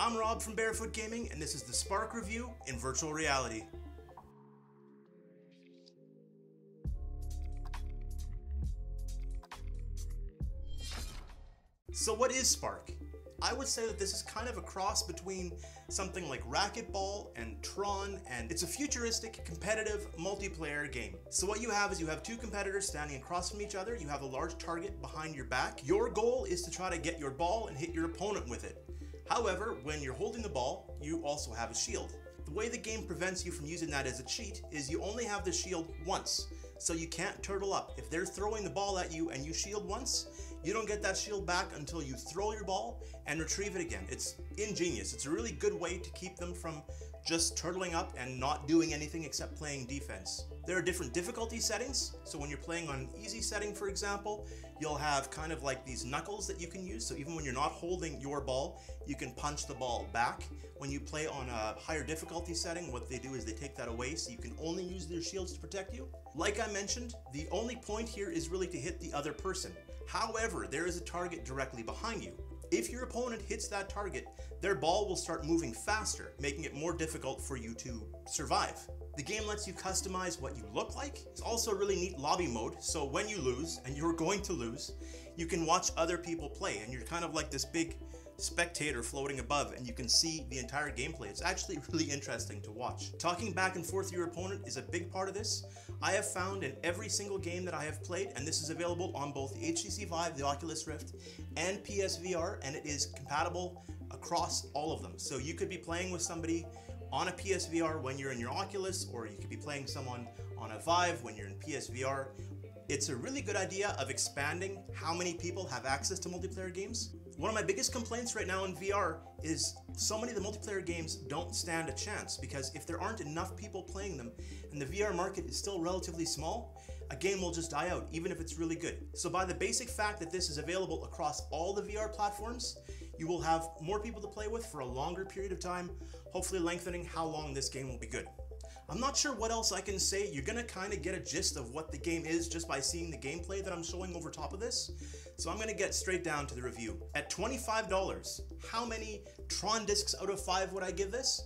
I'm Rob from Barefoot Gaming, and this is the Sparc review in virtual reality. So what is Sparc? I would say that this is kind of a cross between something like Racquetball and Tron, and it's a futuristic, competitive, multiplayer game. So what you have is you have two competitors standing across from each other. You have a large target behind your back. Your goal is to try to get your ball and hit your opponent with it. However, when you're holding the ball, you also have a shield. The way the game prevents you from using that as a cheat is you only have the shield once, so you can't turtle up. If they're throwing the ball at you and you shield once, you don't get that shield back until you throw your ball and retrieve it again. It's ingenious. It's a really good way to keep them from just turtling up and not doing anything except playing defense. There are different difficulty settings. So when you're playing on an easy setting, for example, you'll have kind of like these knuckles that you can use. So even when you're not holding your ball, you can punch the ball back. When you play on a higher difficulty setting, what they do is they take that away so you can only use their shields to protect you. Like I mentioned, the only point here is really to hit the other person. However, there is a target directly behind you. If your opponent hits that target, their ball will start moving faster, making it more difficult for you to survive. The game lets you customize what you look like. It's also a really neat lobby mode, so when you lose, and you're going to lose, you can watch other people play, and you're kind of like this big spectator floating above, and you can see the entire gameplay. It's actually really interesting to watch. Talking back and forth to your opponent is a big part of this. I have found in every single game that I have played, and this is available on both the HTC Vive, the Oculus Rift, and PSVR, and it is compatible across all of them. So you could be playing with somebody on a PSVR when you're in your Oculus, or you could be playing someone on a Vive when you're in PSVR. It's a really good idea of expanding how many people have access to multiplayer games. One of my biggest complaints right now in VR is so many of the multiplayer games don't stand a chance, because if there aren't enough people playing them and the VR market is still relatively small, a game will just die out, even if it's really good. So by the basic fact that this is available across all the VR platforms, you will have more people to play with for a longer period of time, hopefully lengthening how long this game will be good. I'm not sure what else I can say. You're gonna kind of get a gist of what the game is just by seeing the gameplay that I'm showing over top of this. So I'm gonna get straight down to the review. At $25, how many Tron discs out of 5 would I give this?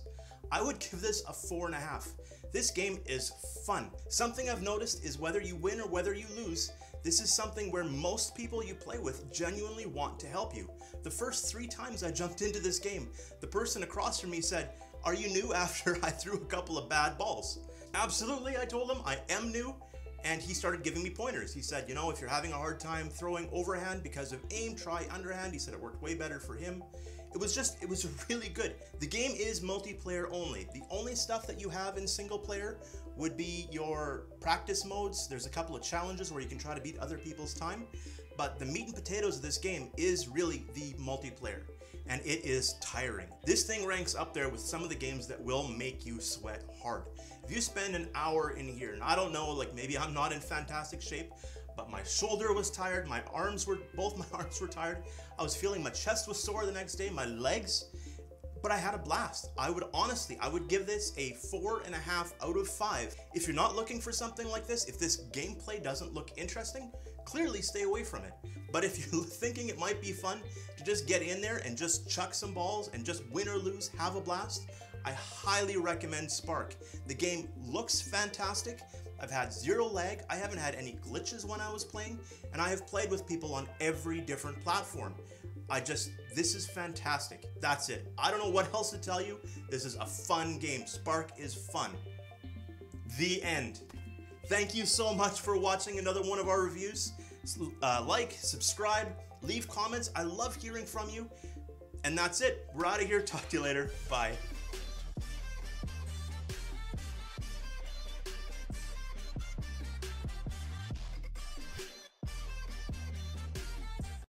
I would give this a 4.5. This game is fun. Something I've noticed is whether you win or whether you lose, this is something where most people you play with genuinely want to help you. The first 3 times I jumped into this game, the person across from me said, "Are you new?" after I threw a couple of bad balls. Absolutely, I told him I am new, and he started giving me pointers. He said, you know, if you're having a hard time throwing overhand because of aim, try underhand. He said it worked way better for him. It was really good. The game is multiplayer only. The only stuff that you have in single player would be your practice modes. There's a couple of challenges where you can try to beat other people's time, but the meat and potatoes of this game is really the multiplayer, and it is tiring. This thing ranks up there with some of the games that will make you sweat hard. If you spend an hour in here, and I don't know, like maybe I'm not in fantastic shape, but my shoulder was tired, both my arms were tired. I was feeling my chest was sore the next day, my legs, but I had a blast. I would give this a 4.5 out of 5. If you're not looking for something like this, if this gameplay doesn't look interesting, clearly stay away from it. But if you're thinking it might be fun to just get in there and just chuck some balls and just win or lose, have a blast, I highly recommend Sparc. The game looks fantastic. I've had 0 lag. I haven't had any glitches when I was playing, and I have played with people on every different platform. This is fantastic. That's it. I don't know what else to tell you. This is a fun game. Sparc is fun. The end. Thank you so much for watching another one of our reviews. Like, subscribe, leave comments. I love hearing from you. And that's it. We're out of here. Talk to you later. Bye.